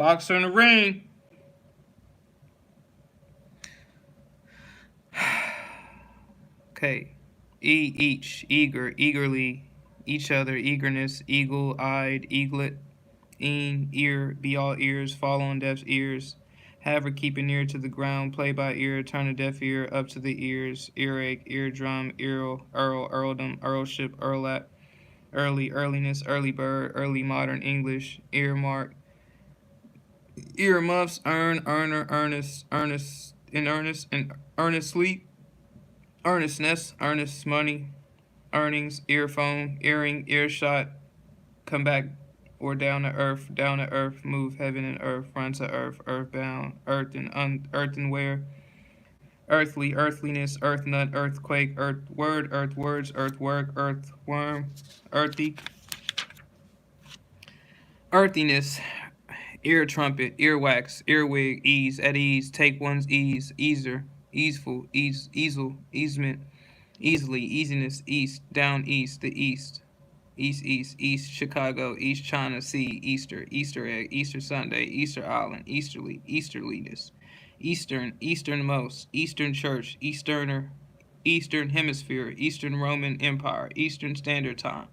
Boxer in the ring. Okay. Each, eager, eagerly, each other, eagerness, eagle-eyed, eaglet, ear, be all ears, fall on deaf ears, have or keep an ear to the ground, play by ear, turn a deaf ear up to the ears, earache, eardrum, earldom, earlship, earlap, early, earliness, early bird, early modern English, earmark, earmuffs, earner, earnest, and earnestly, earnestness, earnest money, earnings, earphone, earring, earshot, come back or down to earth, move heaven and earth, run to earth, earthbound, earth and earthenware, earthly, earthliness, earth nut, earthquake, earth word, earth words, earthwork, earthworm, earthy, earthiness, ear trumpet, earwax, earwig, ease, at ease, take one's ease, easer, easeful, easel, easement, easily, easiness, east, down east, the east, east, Chicago, East China Sea, Easter, Easter egg, Easter Sunday, Easter Island, easterly, easterliness, easternmost, Eastern Church, Eastern Hemisphere, Eastern Roman Empire, Eastern Standard Time,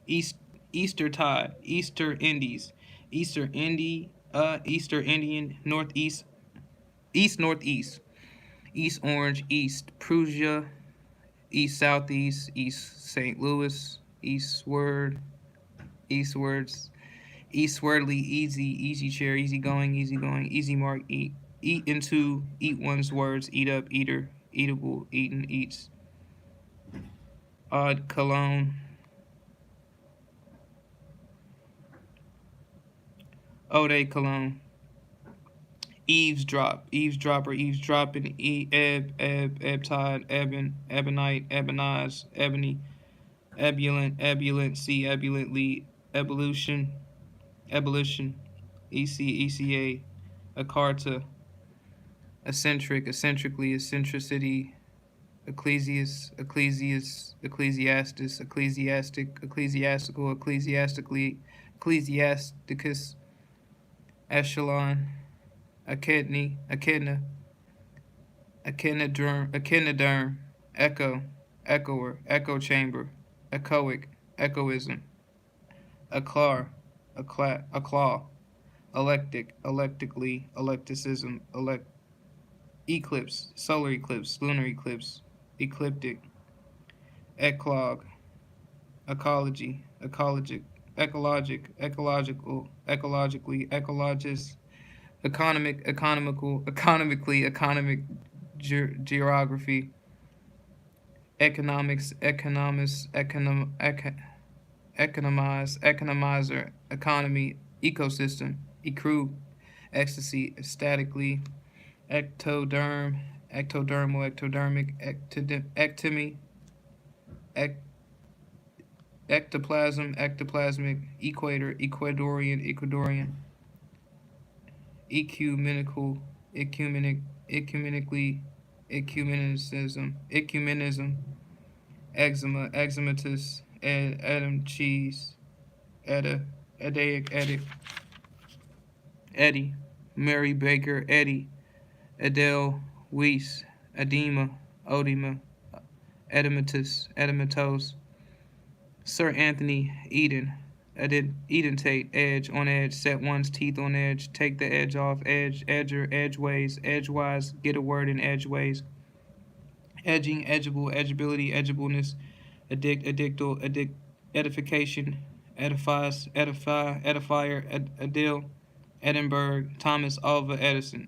East, Easter Tide, Easter Indies, Easter Indian, Northeast, Northeast, East Orange, East Prussia, East Southeast, East St. Louis, eastwards, eastwardly, easy chair, easy mark, eat into, eat one's words, eat up, eater, eatable, eaten, eats, odd, cologne, ode, cologne, eavesdropper, eavesdropping, ebb tide, ebonite, ebonize, ebony, ebullient, see, ebulliently, ebullition, ECA, a carta, eccentrically, eccentricity, ecclesiastical, ecclesiasticus, echelon, echinoderm, echoer, echo chamber, echoic, echoism, eclar, eclaw, eclecticism, eclipse, solar eclipse, lunar eclipse, ecliptic, eclog, ecologically, ecologist, economic, geography, economizer, economy, ecosystem, ecru, ecstasy, ecstatically, ectodermic, ectomy, ectoplasmic, equator, Ecuadorian, ecumenically, ecumenism, eczematous, Adam cheese, edaic, Eddie, Mary Baker, Eddie, Adele Weiss, Odema, edematous, Sir Anthony Eden, edentate, edge, on edge, set one's teeth on edge, take the edge off, edgewise, get a word in edgeways, edging, edgeable, edgeability, edgeableness, edification, edifier, Adele, Edinburgh, Thomas Alva Edison,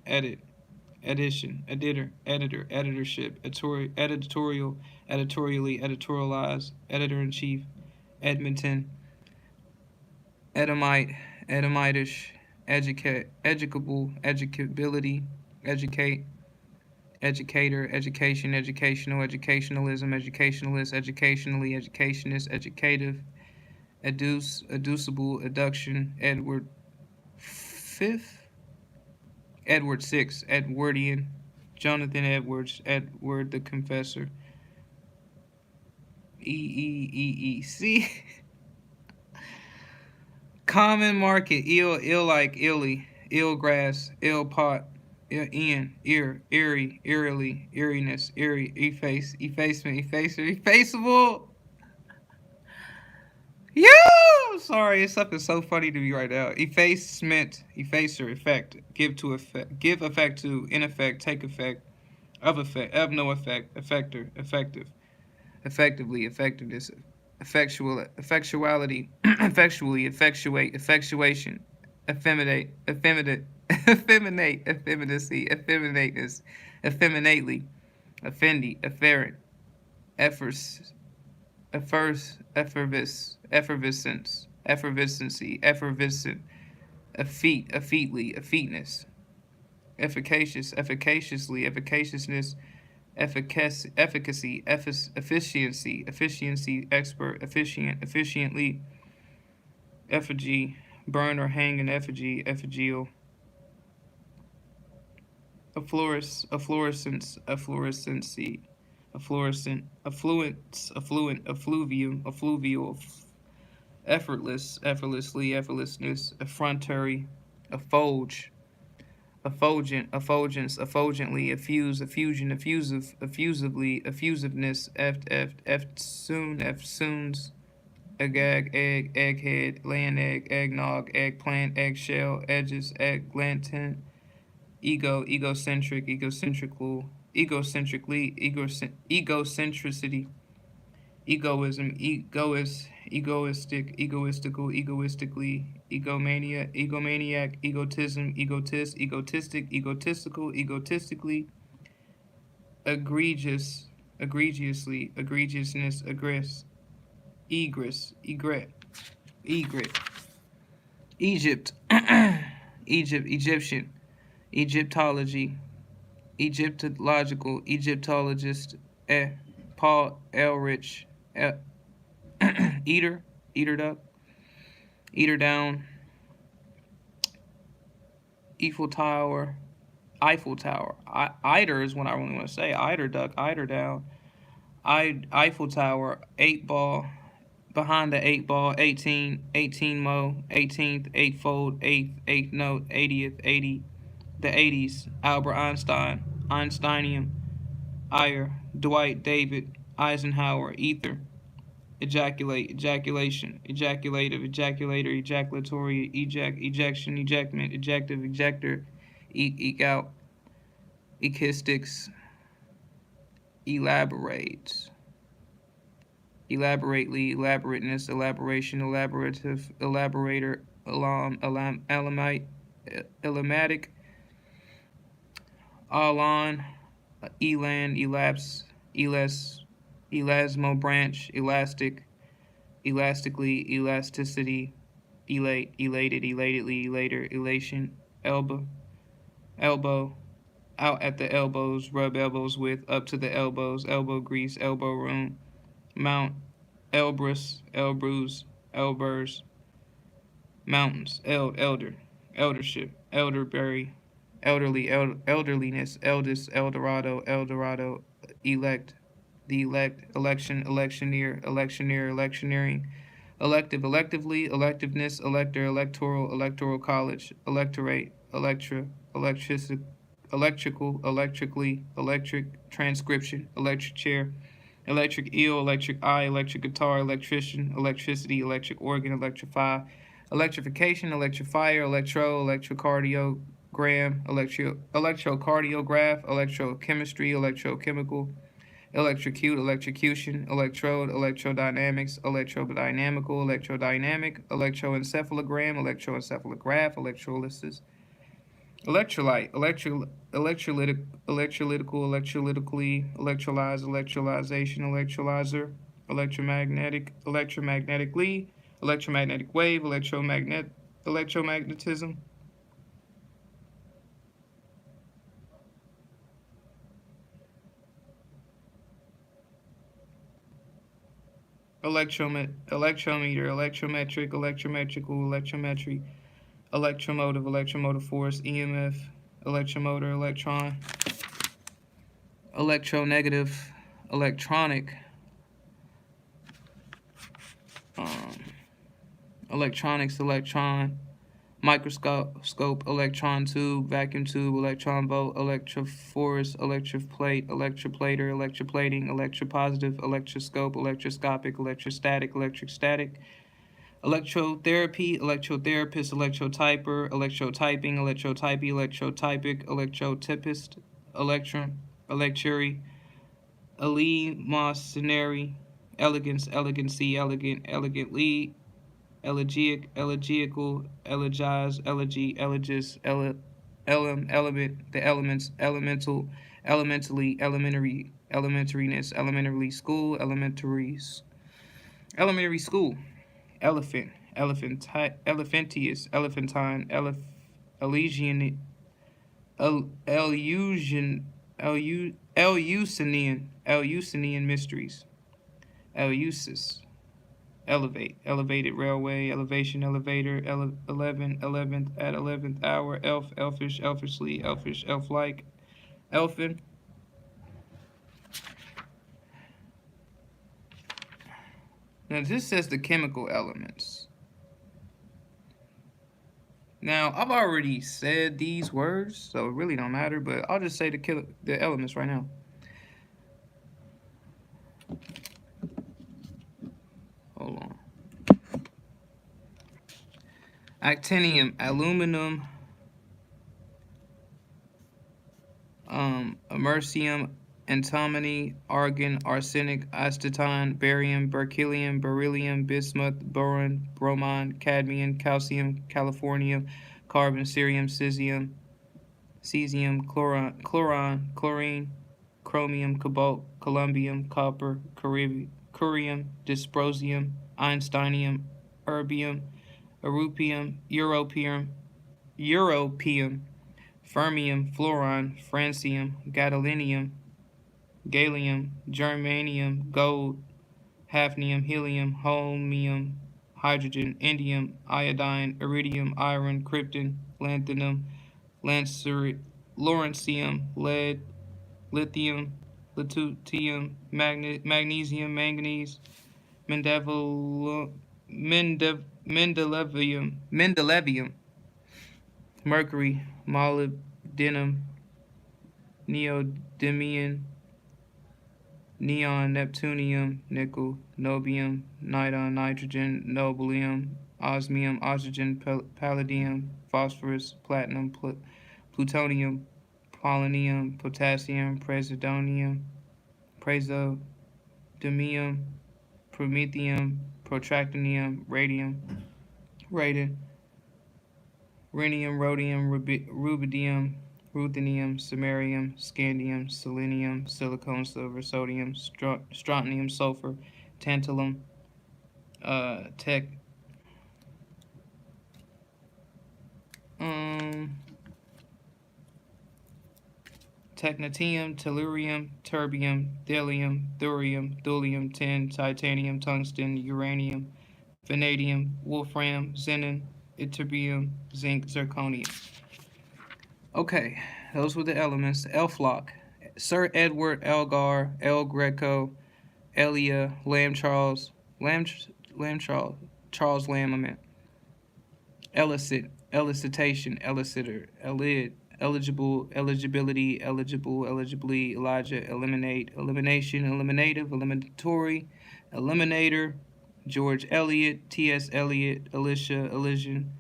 edition, editorship, editorialize, editor-in-chief, Edmonton, Edomite, Edomitish, educability, educate, educator, education, educationalism, educationalist, educationally, educationist, educative, educible, eduction, Edward VI, Edwardian, Jonathan Edwards, Edward the Confessor, See? Common market, ill like illy, ill grass, ill pot, in, ear, eerie, eerily, eeriness, eerie, efface, effacement, effacer, effaceable. Yo! Sorry, it's something so funny to me right now. Effacement, effacer, effect, give effect to, in effect, take effect, of no effect, effector, effective, effectively, effectiveness, effectuality, effectually, effectuate, effectuation, effeminate, effeminacy, effeminateness, effeminately, offendy, afferent, effers, effervescency, effervescent, effeatly, efficacious, efficaciousness, efficiency, expert, efficiently, effigy, burn or hang in effigy, effigial, efflorescency, affluvium, affluvial, effortlessness, effrontary, effulge, effulgently, effusively, effusiveness, eftsoons, agag, egghead, land egg, eggnog, eggplant, eggshell, edges, egglantin, egocentricity, egoistically, egomaniac, egotism, egotistically, egregiousness, egret, Egypt, Egyptian, Egyptology, Egyptologist, Paul Elrich, Eater, Eater duck, Eater down, Eiffel Tower. Eider is what I really want to say. Eider duck, Eider down, Eiffel Tower, 8 ball, behind the 8 ball, 18, 18 mo, 18th, eightfold, eighth note, 80th, 80, the 80s, Albert Einstein, Einsteinium, Ire, Dwight David, Eisenhower, Ether, ejaculate, ejaculation, ejaculative, ejaculator, ejaculatory, ejection, ejectment, ejective, ejector, eke out, echistics, elaborates, elaborately, elaborateness, elaboration, elaborative, elaborator, elamite, elamatic, alon, elan, elapse, elasmo branch, elastic, elastically, elasticity, elate, elated, elatedly, elater, elation, elbow, out at the elbows, rub elbows with, up to the elbows, elbow grease, elbow room, mount, elbrus, elbers, mountains, eldership, elderberry, elderliness, eldest, Eldorado, elect, the elect, election, electioneering, elective, electively, electiveness, elector, electoral college, electorate, electrically, electric, transcription, electric chair, electric eel, electric eye, electric guitar, electrician, electricity, electric organ, electrify, electrification, electrifier, electrocardiogram, electrocardiograph, electrochemistry, electrochemical, electrocute, electrocution, electrode, electrodynamics, electrodynamic, electroencephalograph, electrolysis, electrolytically, electrolyzation, electrolyzer, electromagnetic wave, electromagnetism, electrometer, electrometry, electromotive force, EMF, electromotor, electronegative, electronic, um, electronics, microscope, electron tube, vacuum tube, electron volt, electrophorus, electroplate, electroplater, electroplating, electropositive, electroscope, electroscopic, electrostatic, electrostatic, electrotherapy, electrotherapist, electrotyper, electrotyping, electrotypy, electrotypic, electrotypist, electron, electuary, eleemosynary, elegance, elegancy, elegant, elegantly, elegiac, elegiacal, elegize, elegy, elegist, element, the elements, elemental, elementally, elementary, elementariness, elementary school, elementary school, elephant, elephantius, elephantine, Elysian, Eleusinian, Eleusinian mysteries, Eleusis, elevate, elevated railway, elevation, elevator, 11, 11th, at 11th hour, elf, elfish, elfishly, elfish, elf-like, elfin. Now this says the chemical elements. Now I've already said these words, so it really don't matter, but I'll just say the elements right now. Hold on. Actinium, aluminum, americium, antimony, argon, arsenic, astatine, barium, berkelium, beryllium, bismuth, boron, bromine, cadmium, calcium, californium, carbon, cerium, cesium, chlorine, chromium, cobalt, columbium, copper, curium, dysprosium, einsteinium, erbium, europium, fermium, fluorine, francium, gadolinium, gallium, germanium, gold, hafnium, helium, holmium, hydrogen, indium, iodine, iridium, iron, krypton, lanthanum, lawrencium, lead, lithium, lutetium, magnesium, manganese, mendelevium, mercury, molybdenum, neodymium, neon, neptunium, nickel, niobium, nidon, nitrogen, nobelium, osmium, oxygen, palladium, phosphorus, platinum, plutonium, polonium, potassium, praseodymium, promethium, protractinium, radium, radon, rhenium, rhodium, rubidium, ruthenium, samarium, scandium, selenium, silicon, silver, sodium, strontium, sulfur, tantalum, technetium, tellurium, terbium, thallium, thurium, thulium, tin, titanium, tungsten, uranium, vanadium, wolfram, xenon, ytterbium, zinc, zirconium. Okay, those were the elements. Elflock, Sir Edward Elgar, El Greco, Elia, Charles Lamb, I meant. Elicitation, elicitor, eligible, eligibility, eligible, eligibly, Elijah, eliminate, elimination, eliminative, eliminatory, eliminator, George Eliot, T.S. Eliot, Alicia, Elysian,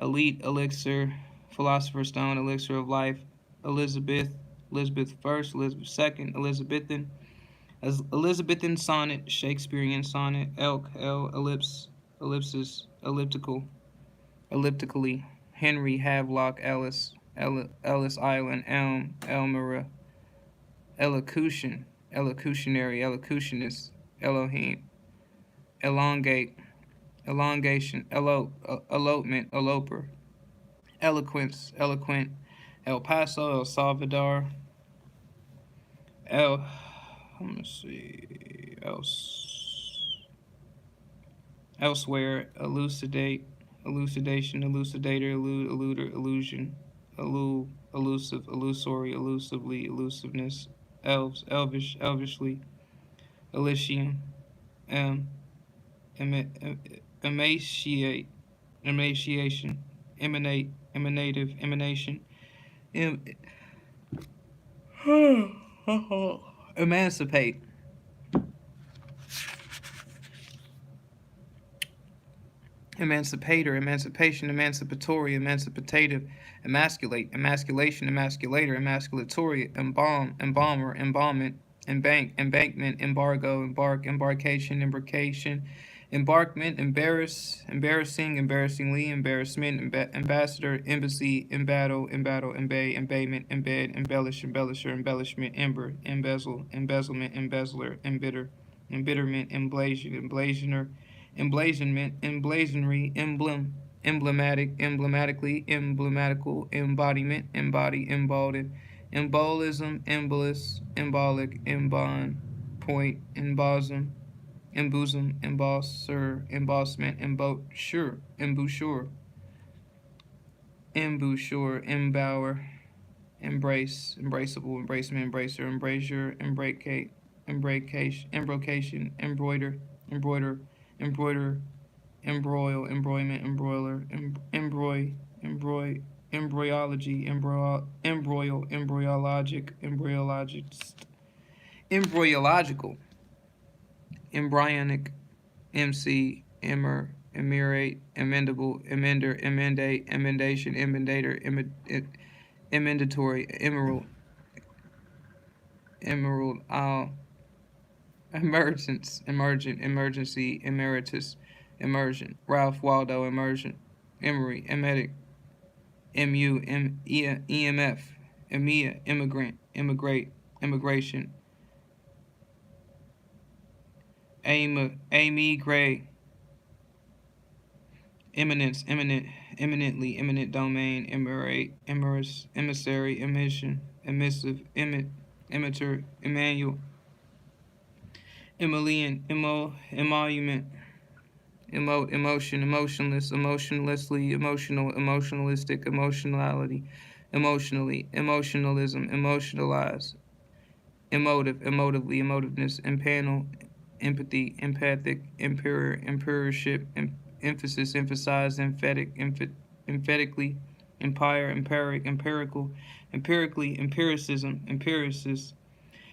elite, elixir, philosopher's stone, elixir of life, Elizabeth first, Elizabeth second, Elizabethan, as Elizabethan sonnet, Shakespearean sonnet, elk, ellipsis, elliptical, elliptically, Henry, Havelock, Ellis Island, Elm, Elmira, elocutionary, elocutionist, Elohim, elongate, elongation, elopement, eloper, eloquence, eloquent, El Paso, El Salvador, let me see, elsewhere, elucidate, elucidation, elucidator, eluder, illusion, elusive, illusory, elusively, elusiveness, elvish, elvishly, elysium, emaciate, emaciation, emanate, emanative, emanation, em, emancipate, emancipator, emancipation, emancipatory, emancipative, emasculate, emasculation, emasculator, emasculatory, embalm, embalmer, embalmment, embank, embankment, embargo, embark, embarkation, embarkation, embarkment, embarrass, embarrassing, embarrassingly, embarrassment, ambassador, embassy, embattle, embattle, embay, embayment, embed, embellish, embellisher, embellishment, ember, embezzle, embezzlement, embezzler, embitter, embitterment, emblazon, emblazoner, emblazonment, emblazonry, emblem, emblematic, emblematically, emblematical, embodiment, embody, embodied, embolism, embolus, embolic, embond, point, embosom, embosom, embosser, embossment, embouchure, embouchure, embouchure, embower, embrace, embraceable, embracement, embracer, embrasure, embracate, embracation, embrocation, embroider, embroider, embroider, embroil, embroilment, embroiler, embryology, embryological, embryonic, MC, emirate, emendable, emender, emendate, emendation, emendator, emendatory, emerald, emergence, emergent, emergency, emeritus, immersion, Ralph Waldo, immersion, Emory, emetic, EMF, EMEA, immigrant, immigrate, immigration, Amy Gray, eminence, eminently, eminent domain, emirate, emissary, emission, emissive, emitter, Emmanuel, emolument, emotion, emotionless, emotionlessly, emotional, emotionalistic, emotionality, emotionally, emotionalism, emotionalize, emotive, emotively, emotiveness, impanel, empathy, empathic, emperorship, emphasis, emphasize, emphatically, empire, empirical, empirically, empiricism, empiricist,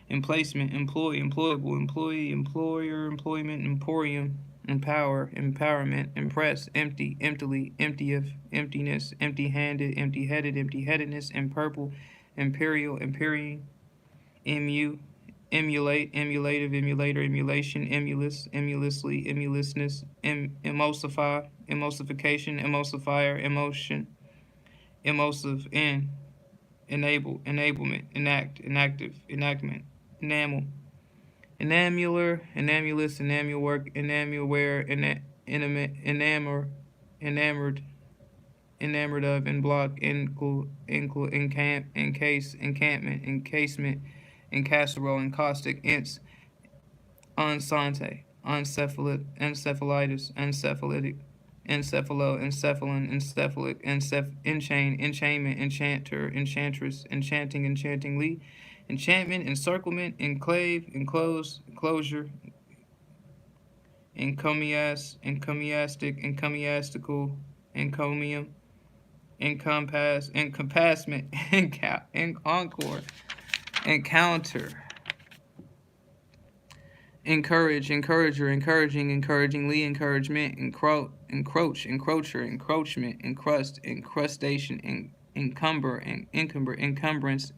emplacement, employee, employable, employee, employer, employment, emporium, empower, empowerment, impress, empty, emptily, emptieth, emptiness, empty-handed, empty-headed, empty-headedness, impurple, imperial, empyrean, emu, emulate, emulative, emulator, emulation, emulous, emulously, emulousness, emulsify, emulsification, emulsifier, emotion, emulsive, enable, enablement, enact, enactive, enactment, enamel, enamular, enamulus, enamel work, enamulware, enamor, enamored, enamored of, emblock, encamp, encase, encampment, encasement, encasserole, encaustic, ince, enceinte, encephalitis, encephalitic, encephalo, encephalon, encephalic, enchain, enchainment, enchanter, enchantress, enchanting, enchantingly, enchantment, encirclement, enclave, enclose, enclosure, encomias, encomiastic, encomiastical, encomium, encompass, encompassment, encore, encounter, encourage, encourager, encouraging, encouragingly, encouragement, encroach, encroacher, encroachment, encrust, encrustation, encumber, encumbrance,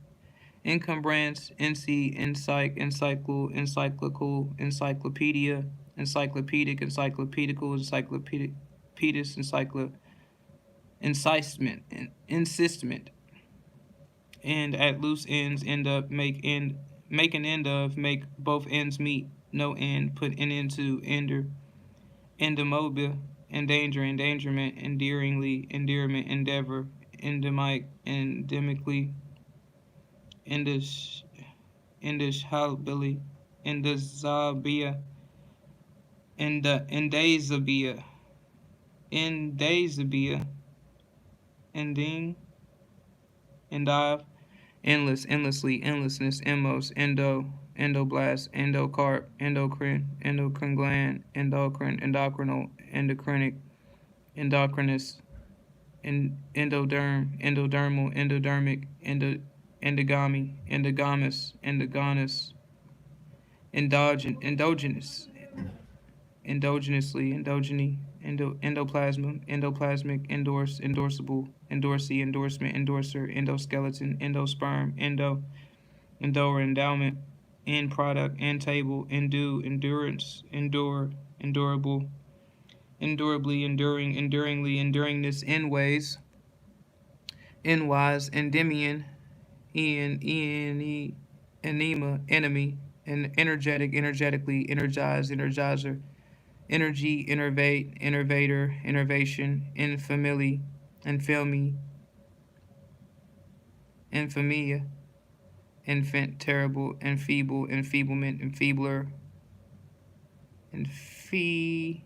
encumbrance, encyclical, encyclopedia, encyclopedic, encyclopedical, encyclopedist, incisement, insistment, and at loose ends, end up, make an end of, make both ends meet, no end, put an end to, endomobile, endanger, endangerment, endearingly, endearment, endeavor, endemically, indishabili, indizabia, endazabia, ending, endive, endless, endlessly, endlessness, emos, endoblast, endocarp, endocrine gland, endocrinal, endocrinic, endocrinous, endodermal, endodermic, endogamy, endogamous, endogonous, endogenous, endogenously, endogeny, endoplasm, endoplasmic, endorsable, endorsee, endorsement, endorser, endoskeleton, endosperm, endower, endowment, end product, end table, endue, endurance, endure, endurable, endurably, enduring, enduringly, enduringness, end ways, end wise, endymion, enema, enemy, and energetic, energetically, energize, energizer, energy, innervate, innervator, innervation, infamily, infamy, infamia, infant, terrible, enfeeble, enfeeblement, enfeebler, enfee,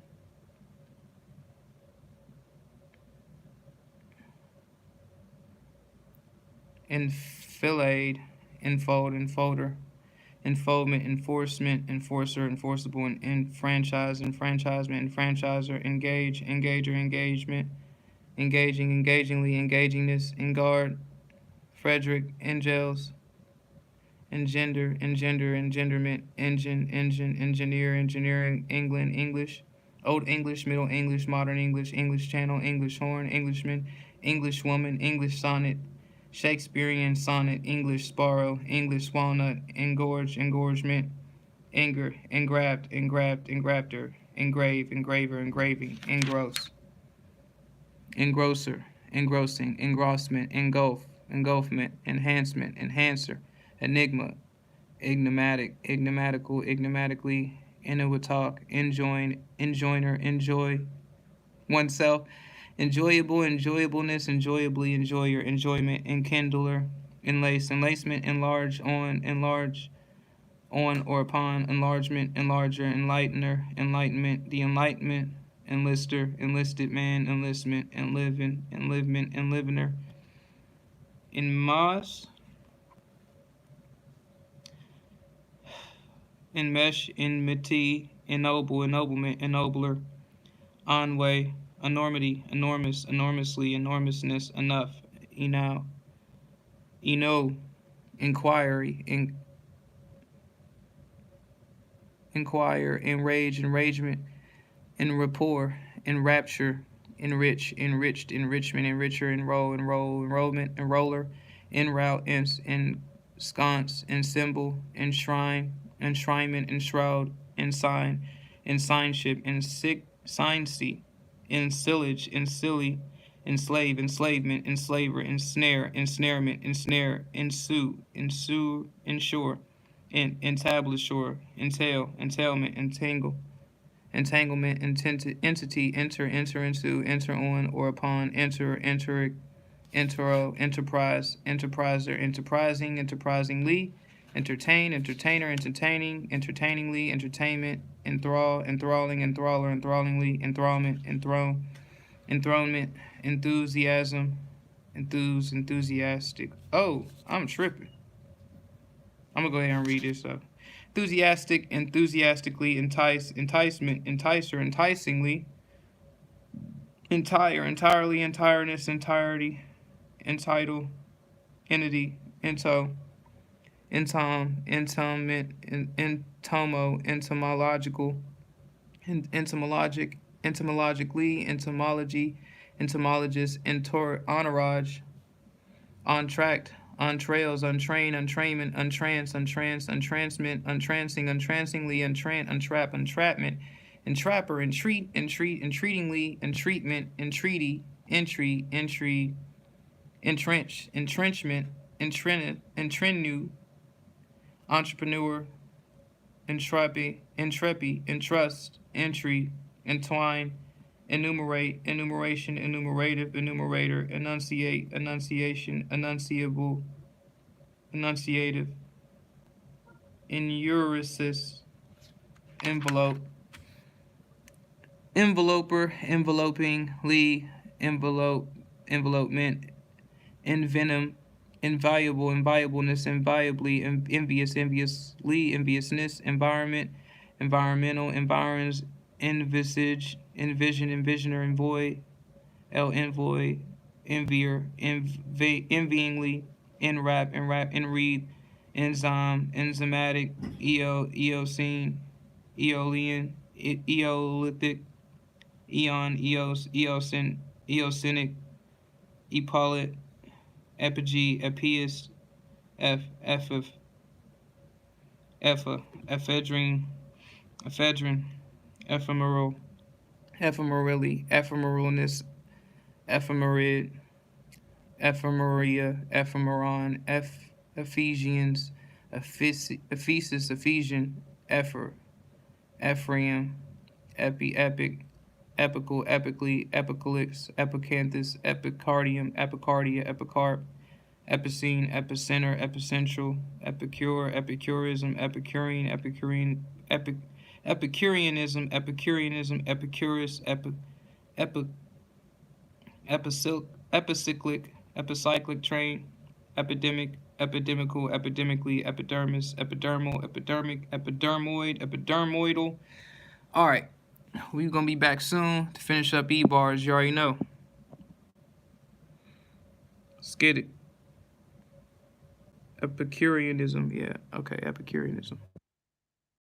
enfilade, enfold, enfolder, enfoldment, enforcement, enforcer, enforceable, enfranchise, enfranchisement, enfranchiser, engage, engager, engagement, engaging, engagingly, engagingness, engard, Frederick, Engels, engender, engender, engenderment, engine, engine, engineer, engineering, England, English, Old English, Middle English, Modern English, English Channel, English Horn, Englishman, English Woman, English Sonnet, Shakespearean Sonnet, English Sparrow, English Walnut, engorge, engorgement, anger, engraft, engraft, engrafter, engrave, engraver, engraving, engross, engrosser, engrossing, engrossment, engulf, engulfment, enhancement, enhancer, enigma, enigmatic, enigmatical, enigmatically, talk, enjoin, enjoiner, enjoy oneself, enjoyable, enjoyableness, enjoyably, enjoyer, enjoyment, enkindler, enlace, enlacement, enlarge on or upon, enlargement, enlarger, enlightener, enlightenment, the enlightenment, enlister, enlisted man, enlistment, enliven, enlivement, enlivener, enmass, enmesh, enmity, ennoble, ennoblement, ennobler, enway, enormity, enormous, enormously, enormousness, enough, enow, eno, inquiry, inquire, enrage, enragement, in rapport, in rapture, enrich, enriched, enrichment, enricher, enrollment, enroller, en route, ensconce, ensemble, enshrine, enshrinement, enshroud, ensign, ensignship, ensign, ensillage, ensilly, enslave, enslavement, enslaver, ensnare, ensnarement, ensnare, ensure, entablature, entail, entailment, entangle, entanglement, entity, enter, enter into, enter on or upon, enter, entero, enterprise, enterpriser, enterprising, enterprisingly, entertain, entertainer, entertaining, entertainingly, entertainment, enthrall, enthralling, enthrallor, enthrallingly, enthrallment, enthronement, enthusiasm, enthusiastic. Oh, I'm tripping. I'm gonna go ahead and read this up. Enthusiastic, enthusiastically, entice, enticement, enticer, enticingly, entire, entirely, entireness, entirety, entitle, entity, ento, entombment, entomo, entomological, entomologically, entomology, entomologist, entourage, entract, entrails, untrain, untrainment, untrance, untrance, untransmit, untrancing, untrancingly, untrap, entrapment, entrapper, entreatingly, entreatment, entreaty, entrenchment, entrenu, entrepreneur, entrust, entry, entwine, enumerate, enumeration, enumerative, enumerator, enunciate, enunciation, enunciable, enunciative, enuresis, envelope, enveloper, enveloping, lee, envelopement, envenom, inviolable, inviolableness, inviolably, enviously, enviousness, environment, environmental, envisions, envisage, envision, envisioner, envoy, envoy, envier, envyingly, enwrap, enread, enzyme, enzymatic, eocene, Aeolian, Eolithic, Eon, Eocenic, Epaulet, Epigee, Epius, Ephedrine, Ephemeral, Ephemerally, Ephemeralness, Ephemerid, Ephemeria, Ephemeron, Ephesians, Ephesus, Ephesian, Ephraim, Epic, Epical, Epically, Epicalyx, Epicanthus, Epicardium, Epicardia, Epicarp, Epicene, Epicenter, Epicentral, Epicure, Epicurism, Epicureanism, Epicurus, Epi, Epicyclic train, epidemic, epidemical, epidemically, epidermis, epidermal, epidermic, epidermoidal. All right, we're gonna be back soon to finish up E-bars. You already know. Let's get it. Epicureanism, yeah, okay, Epicureanism.